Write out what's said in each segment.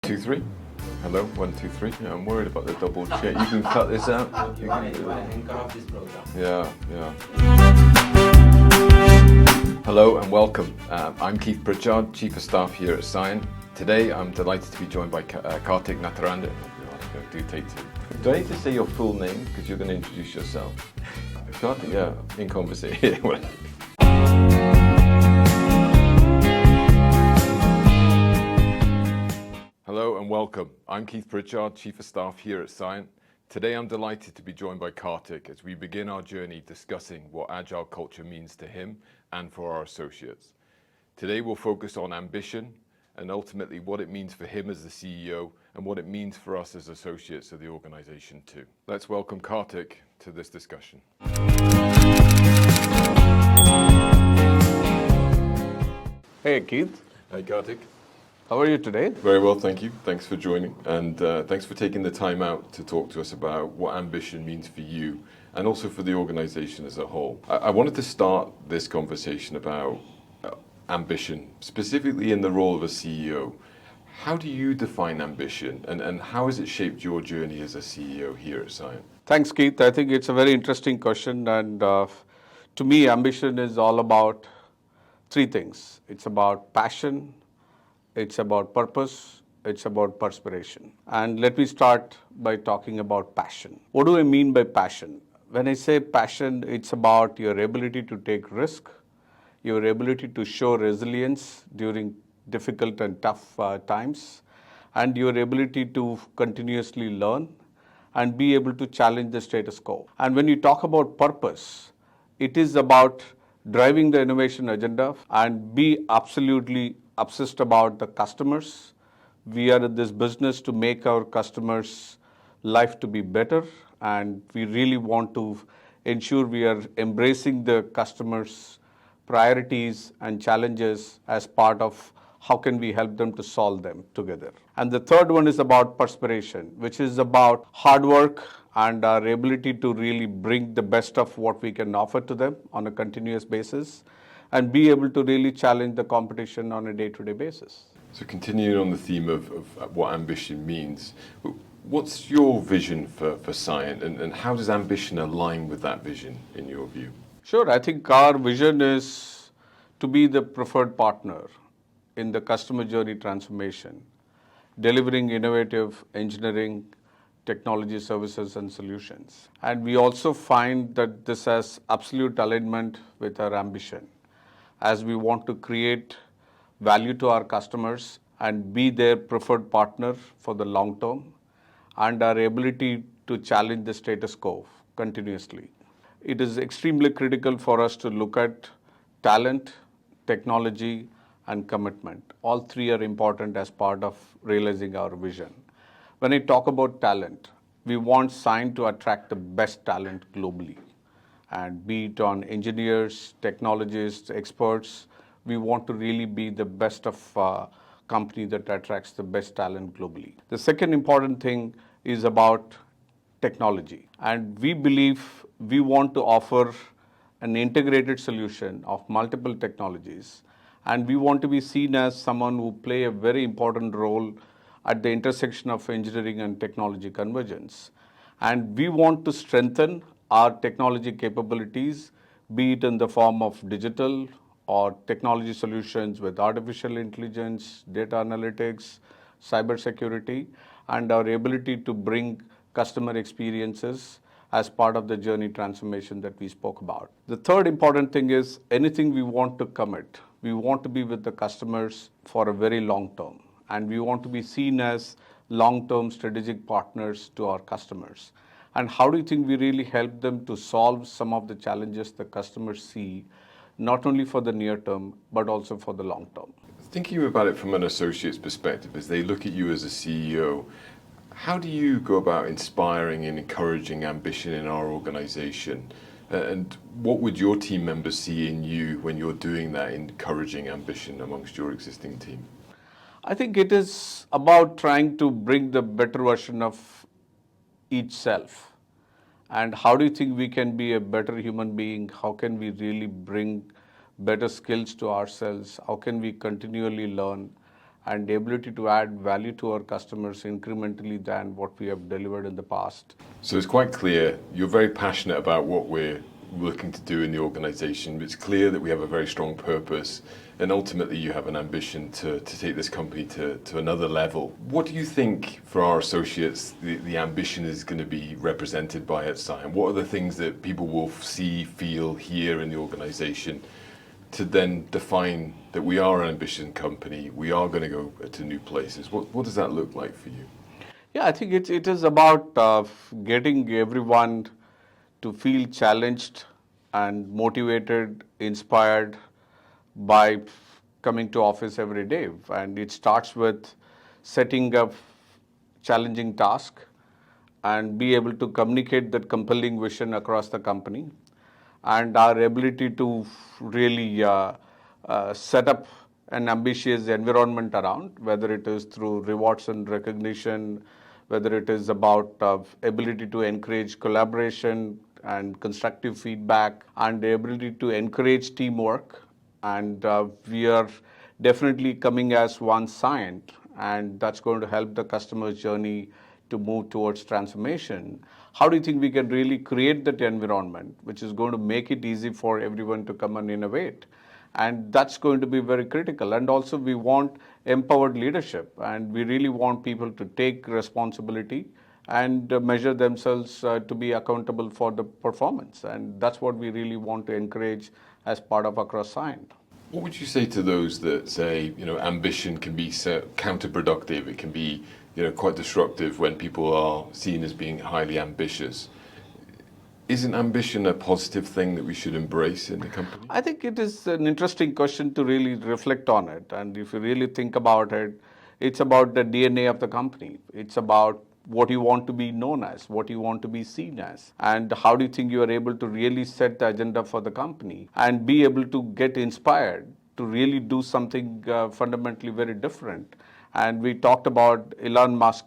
2, 3. Hello, 1, 2, 3. Yeah, I'm worried about the double check. You can cut this out. You can do that. Anchor of this program. Yeah. Hello and welcome. I'm Keith Pritchard, Chief of Staff here at Cyan. Today I'm delighted to be joined by Karthik. Do take two. Do I need to say your full name because you're going to introduce yourself? Karthik, yeah, in conversation. Hello and welcome. I'm Keith Pritchard, Chief of Staff here at Cyan. Today I'm delighted to be joined by Karthik as we begin our journey discussing what agile culture means to him and for our associates. Today we'll focus on ambition and ultimately what it means for him as the CEO and what it means for us as associates of the organization too. Let's welcome Karthik to this discussion. Hey Keith, Hi Karthik. how are you today? Very well, thank you. Thanks for joining and thanks for taking the time out to talk to us about what ambition means for you and also for the organization as a whole. I wanted to start this conversation about ambition, specifically in the role of a CEO. How do you define ambition and how has it shaped your journey as a CEO here at Cyan? Thanks Keith, I think it's a very interesting question and to me ambition is all about three things. It's about passion, it's about purpose, it's about perspiration. And let me start by talking about passion. What do I mean by passion? When I say passion, it's about your ability to take risk, your ability to show resilience during difficult and tough times, and your ability to continuously learn and be able to challenge the status quo. And when you talk about purpose, it is about driving the innovation agenda and be absolutely obsessed about the customers. We are in this business to make our customers' life to be better, and we really want to ensure we are embracing the customers' priorities and challenges as part of how can we help them to solve them together. And the third one is about perspiration, which is about hard work and our ability to really bring the best of what we can offer to them on a continuous basis and be able to really challenge the competition on a day-to-day basis. So continuing on the theme of what ambition means, what's your vision for Cyan and how does ambition align with that vision in your view? Sure, I think our vision is to be the preferred partner in the customer journey transformation, delivering innovative engineering, technology services and solutions. And we also find that this has absolute alignment with our ambition as we want to create value to our customers and be their preferred partner for the long term and our ability to challenge the status quo continuously. It is extremely critical for us to look at talent, technology, and commitment. All three are important as part of realizing our vision. When I talk about talent, we want Cyan to attract the best talent globally. And be it on engineers, technologists, experts, we want to really be the best of company that attracts the best talent globally. The second important thing is about technology. And we believe we want to offer an integrated solution of multiple technologies. And we want to be seen as someone who play a very important role at the intersection of engineering and technology convergence. And we want to strengthen our technology capabilities, be it in the form of digital or technology solutions with artificial intelligence, data analytics, cybersecurity, and our ability to bring customer experiences as part of the journey transformation that we spoke about. The third important thing is anything we want to commit, we want to be with the customers for a very long term. And we want to be seen as long-term strategic partners to our customers. And how do you think we really help them to solve some of the challenges the customers see, not only for the near term, but also for the long term? Thinking about it from an associate's perspective, as they look at you as a CEO, how do you go about inspiring and encouraging ambition in our organization? And what would your team members see in you when you're doing that, encouraging ambition amongst your existing team? I think it is about trying to bring the better version of each self. And how do you think we can be a better human being? How can we really bring better skills to ourselves? How can we continually learn and the ability to add value to our customers incrementally than what we have delivered in the past. So it's quite clear you're very passionate about what we're looking to do in the organization. It's clear that we have a very strong purpose, and ultimately you have an ambition to take this company to another level. What do you think for our associates the ambition is going to be represented by at Scion? What are the things that people will see, feel, hear in the organization to then define that we are an ambitious company, we are going to go to new places? What does that look like for you? Yeah, I think it is about getting everyone to feel challenged and motivated, inspired by coming to office every day. And it starts with setting up challenging task and be able to communicate that compelling vision across the company, and our ability to really set up an ambitious environment around, whether it is through rewards and recognition, whether it is about ability to encourage collaboration and constructive feedback, and the ability to encourage teamwork. And we are definitely coming as one Scion, and that's going to help the customer's journey to move towards transformation. How do you think we can really create that environment which is going to make it easy for everyone to come and innovate? And that's going to be very critical. And also we want empowered leadership, and we really want people to take responsibility and measure themselves to be accountable for the performance. And that's what we really want to encourage as part of Across Scion. What would you say to those that say, ambition can be counterproductive? It can be, quite disruptive when people are seen as being highly ambitious. Isn't ambition a positive thing that we should embrace in the company? I think it is an interesting question to really reflect on it. And if you really think about it, it's about the DNA of the company. It's about what you want to be known as, what you want to be seen as, and how do you think you are able to really set the agenda for the company and be able to get inspired to really do something fundamentally very different. And we talked about Elon Musk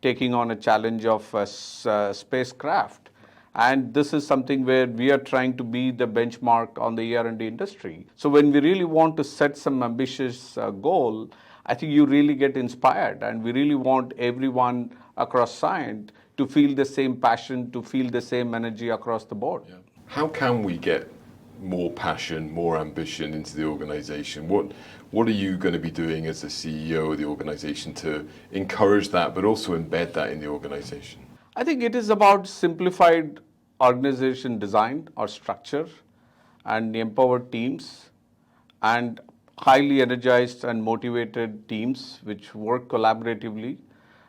taking on a challenge of a spacecraft. And this is something where we are trying to be the benchmark on the ER&D industry. So when we really want to set some ambitious goal, I think you really get inspired, and we really want everyone across Scion to feel the same passion, to feel the same energy across the board. Yeah. How can we get more passion, more ambition into the organization? What are you going to be doing as the CEO of the organization to encourage that, but also embed that in the organization? I think it is about simplified organization design or structure and empowered teams and highly energized and motivated teams which work collaboratively,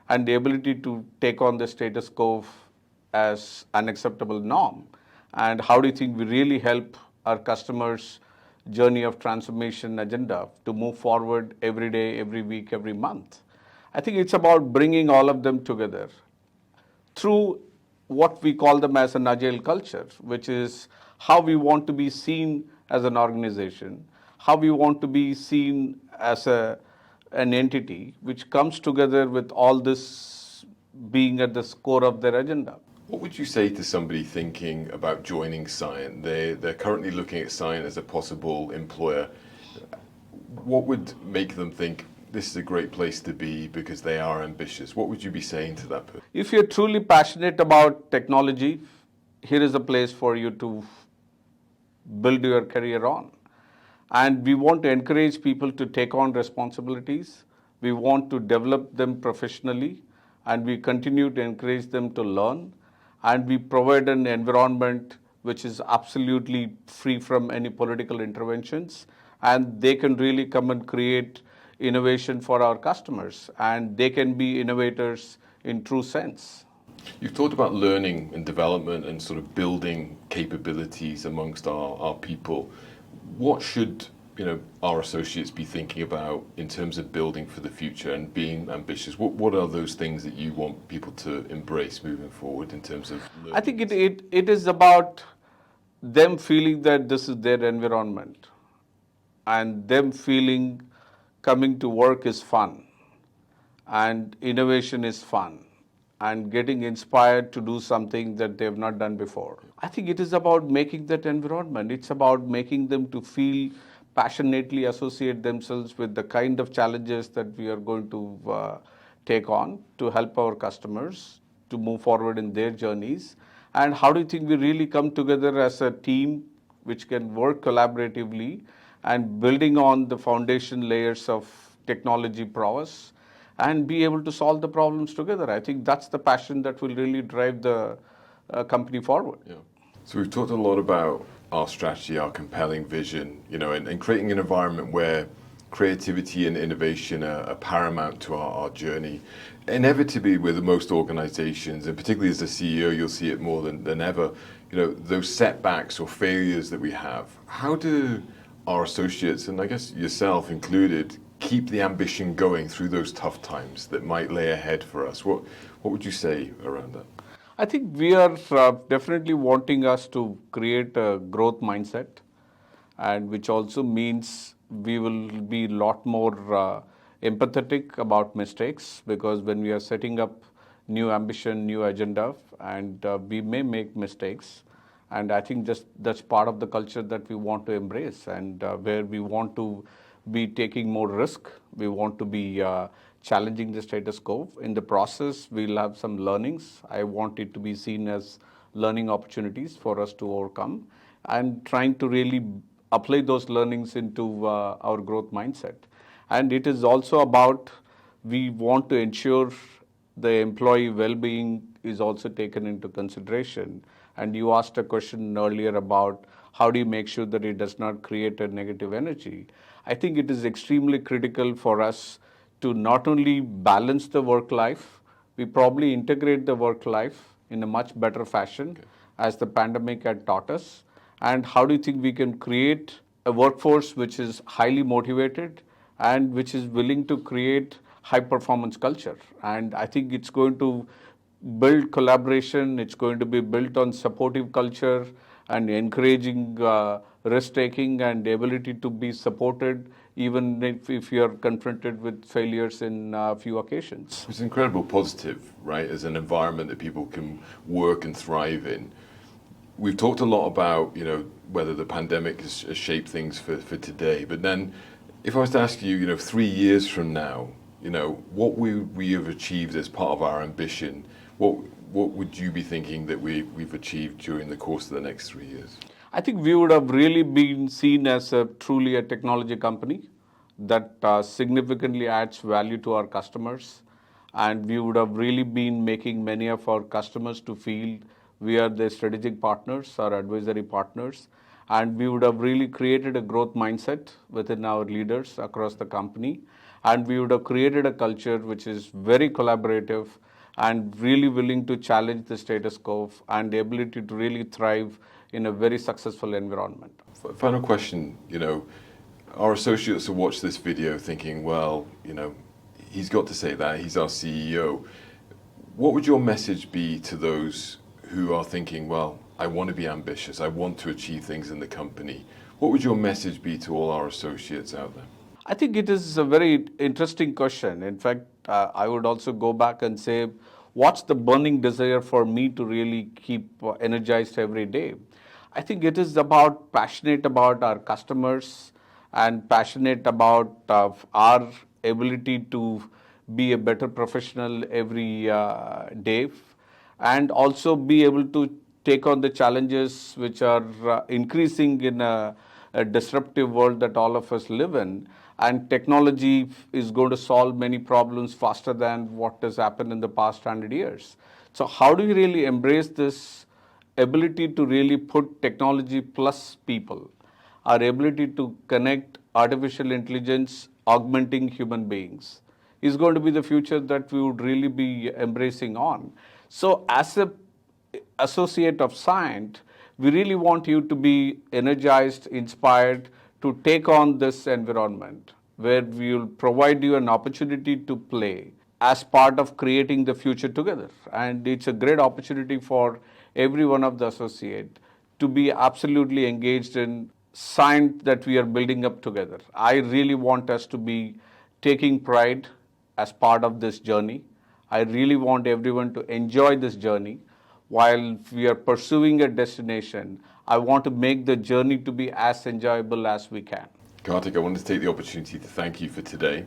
and the ability to take on the status quo as an acceptable norm. And how do you think we really help our customers' journey of transformation agenda to move forward every day, every week, every month? I think it's about bringing all of them together through what we call them as an agile culture, which is how we want to be seen as an organization, how we want to be seen as an entity which comes together with all this being at the core of their agenda. What would you say to somebody thinking about joining Scion? They're currently looking at Scion as a possible employer. What would make them think this is a great place to be because they are ambitious? What would you be saying to that person? If you're truly passionate about technology, here is a place for you to build your career on. And we want to encourage people to take on responsibilities. We want to develop them professionally, and we continue to encourage them to learn. And we provide an environment which is absolutely free from any political interventions, and they can really come and create innovation for our customers, and they can be innovators in true sense. You've talked about learning and development and sort of building capabilities amongst our people. What should our associates be thinking about in terms of building for the future and being ambitious? What are those things that you want people to embrace moving forward in terms of learning? I think it is about them feeling that this is their environment, and them feeling coming to work is fun, and innovation is fun, and getting inspired to do something that they have not done before. I think it is about making that environment. It's about making them to feel passionately associate themselves with the kind of challenges that we are going to take on to help our customers to move forward in their journeys? And how do you think we really come together as a team which can work collaboratively and building on the foundation layers of technology prowess and be able to solve the problems together? I think that's the passion that will really drive the company forward. Yeah. So we've talked a lot about our strategy, our compelling vision, and creating an environment where creativity and innovation are paramount to our journey. Inevitably, with most organizations, and particularly as a CEO, you'll see it more than ever, those setbacks or failures that we have. How do our associates, and I guess yourself included, keep the ambition going through those tough times that might lay ahead for us? What would you say around that? I think we are definitely wanting us to create a growth mindset, and which also means we will be a lot more empathetic about mistakes, because when we are setting up new ambition, new agenda, and we may make mistakes. And I think that's part of the culture that we want to embrace, and where we want to be taking more risk. We want to be challenging the status quo. In the process, we'll have some learnings. I want it to be seen as learning opportunities for us to overcome, and trying to really apply those learnings into our growth mindset. And it is also about, we want to ensure the employee well-being is also taken into consideration. And you asked a question earlier about how do you make sure that it does not create a negative energy. I think it is extremely critical for us to not only balance the work life, we probably integrate the work life in a much better fashion, as the pandemic had taught us. And how do you think we can create a workforce which is highly motivated and which is willing to create high performance culture? And I think it's going to build collaboration, it's going to be built on supportive culture and encouraging risk taking and the ability to be supported even if you are confronted with failures in a few occasions. It's incredible positive, right, as an environment that people can work and thrive in. We've talked a lot about, whether the pandemic has shaped things for today, but then if I was to ask you, 3 years from now, what we have achieved as part of our ambition, what would you be thinking that we've achieved during the course of the next 3 years? I think we would have really been seen as truly a technology company that significantly adds value to our customers. And we would have really been making many of our customers to feel we are their strategic partners, our advisory partners. And we would have really created a growth mindset within our leaders across the company. And we would have created a culture which is very collaborative and really willing to challenge the status quo and the ability to really thrive in a very successful environment. Final question, our associates will watch this video thinking, well, he's got to say that, he's our CEO. What would your message be to those who are thinking, well, I want to be ambitious, I want to achieve things in the company? What would your message be to all our associates out there? I think it is a very interesting question. In fact, I would also go back and say, what's the burning desire for me to really keep energized every day? I think it is about passionate about our customers and passionate about our ability to be a better professional every day, and also be able to take on the challenges which are increasing in a disruptive world that all of us live in. And technology is going to solve many problems faster than what has happened in the past 100 years. So how do you really embrace this ability to really put technology plus people, our ability to connect artificial intelligence augmenting human beings, is going to be the future that we would really be embracing on. So as an associate of Cyient, we really want you to be energized, inspired to take on this environment where we will provide you an opportunity to play as part of creating the future together. And it's a great opportunity for every one of the associate to be absolutely engaged in Cyient that we are building up together. I really want us to be taking pride as part of this journey. I really want everyone to enjoy this journey. While we are pursuing a destination, I want to make the journey to be as enjoyable as we can. Karthik, I wanted to take the opportunity to thank you for today,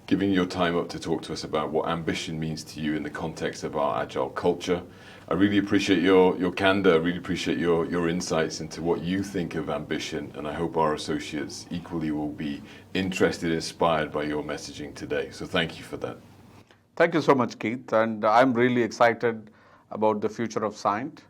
giving your time up to talk to us about what ambition means to you in the context of our agile culture. I really appreciate your candor. I really appreciate your insights into what you think of ambition, and I hope our associates equally will be interested, inspired by your messaging today. So thank you for that. Thank you so much, Keith. And I'm really excited about the future of Scient.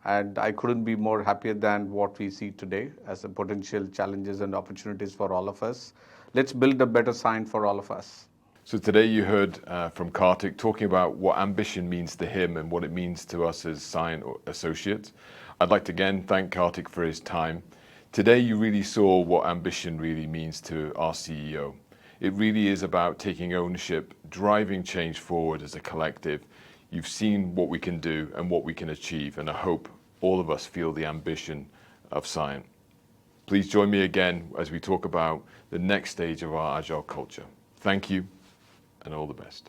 And I couldn't be more happier than what we see today as the potential challenges and opportunities for all of us. Let's build a better Scient for all of us. So today you heard from Karthik talking about what ambition means to him and what it means to us as Scient associates. I'd like to again thank Karthik for his time. Today you really saw what ambition really means to our CEO. It really is about taking ownership, driving change forward as a collective. You've seen what we can do and what we can achieve, and I hope all of us feel the ambition of Scient. Please join me again as we talk about the next stage of our agile culture. Thank you, and all the best.